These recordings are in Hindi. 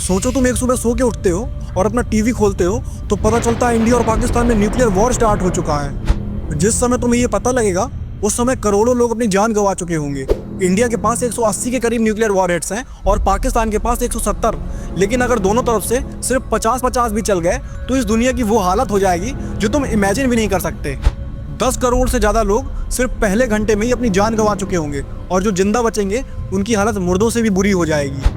सोचो तुम एक सुबह सो के उठते हो और अपना टीवी खोलते हो तो पता चलता है इंडिया और पाकिस्तान में न्यूक्लियर वॉर स्टार्ट हो चुका है। जिस समय तुम्हें ये पता लगेगा उस समय करोड़ों लोग अपनी जान गंवा चुके होंगे। इंडिया के पास 180 के करीब न्यूक्लियर वॉरहेड्स हैं और पाकिस्तान के पास 170। लेकिन अगर दोनों तरफ से सिर्फ 50-50 भी चल गए तो इस दुनिया की वो हालत हो जाएगी जो तुम इमेजिन भी नहीं कर सकते। 10 करोड़ से ज़्यादा लोग सिर्फ पहले घंटे में ही अपनी जान गंवा चुके होंगे और जो जिंदा बचेंगे उनकी हालत मुर्दों से भी बुरी हो जाएगी।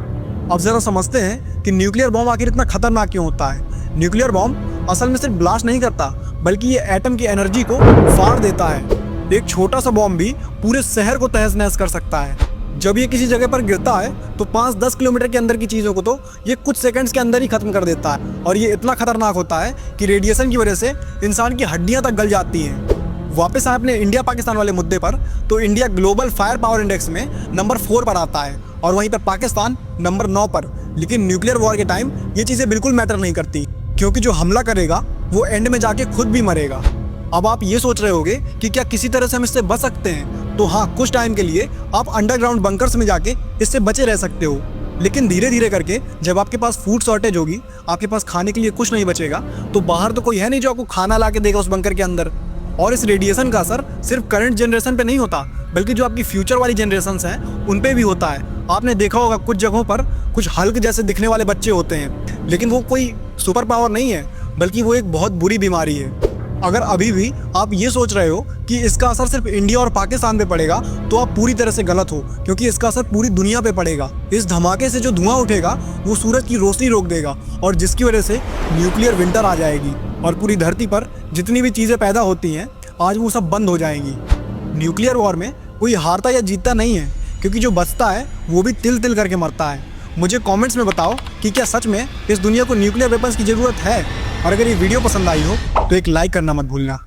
अब ज़रा समझते हैं कि न्यूक्लियर बॉम्ब आखिर इतना खतरनाक क्यों होता है। न्यूक्लियर बॉम्ब असल में सिर्फ ब्लास्ट नहीं करता बल्कि ये एटम की एनर्जी को फाड़ देता है। एक छोटा सा बॉम्ब भी पूरे शहर को तहस नहस कर सकता है। जब ये किसी जगह पर गिरता है तो 5-10 किलोमीटर के अंदर की चीज़ों को तो ये कुछ सेकंड्स के अंदर ही खत्म कर देता है और ये इतना खतरनाक होता है कि रेडिएशन की वजह से इंसान की हड्डियाँ तक गल जाती हैं। वापस आए अपने इंडिया पाकिस्तान वाले मुद्दे पर तो India global fire power index में नंबर 4 पर आता है और वहीं पर पाकिस्तान नंबर 9 पर। लेकिन न्यूक्लियर वॉर के टाइम ये चीज़ें बिल्कुल मैटर नहीं करती क्योंकि जो हमला करेगा वो एंड में जाके खुद भी मरेगा। अब आप ये सोच रहे होगे कि क्या किसी तरह से हम इससे बच सकते हैं, तो हाँ, कुछ टाइम के लिए आप अंडरग्राउंड बंकर्स में जाके इससे बचे रह सकते हो। लेकिन धीरे धीरे करके जब आपके पास फूड शॉर्टेज होगी, आपके पास खाने के लिए कुछ नहीं बचेगा, तो बाहर तो कोई है नहीं जो आपको खाना ला के देगा उस बंकर के अंदर। और इस रेडिएशन का असर सिर्फ करंट जनरेशन पे नहीं होता बल्कि जो आपकी फ्यूचर वाली जनरेशन्स हैं उन पे भी होता है। आपने देखा होगा कुछ जगहों पर कुछ हल्क जैसे दिखने वाले बच्चे होते हैं, लेकिन वो कोई सुपर पावर नहीं है बल्कि वो एक बहुत बुरी बीमारी है। अगर अभी भी आप ये सोच रहे हो कि इसका असर सिर्फ इंडिया और पाकिस्तान पे पड़ेगा तो आप पूरी तरह से गलत हो, क्योंकि इसका असर पूरी दुनिया पे पड़ेगा। इस धमाके से जो धुआं उठेगा वो सूरज की रोशनी रोक देगा और जिसकी वजह से न्यूक्लियर विंटर आ जाएगी और पूरी धरती पर जितनी भी चीज़ें पैदा होती हैं आज वो सब बंद हो जाएंगी। न्यूक्लियर वॉर में कोई हारता या जीतता नहीं है, क्योंकि जो बचता है वो भी तिल तिल करके मरता है। मुझे कमेंट्स में बताओ कि क्या सच में इस दुनिया को न्यूक्लियर वेपन्स की ज़रूरत है, और अगर ये वीडियो पसंद आई हो तो एक लाइक करना मत भूलना।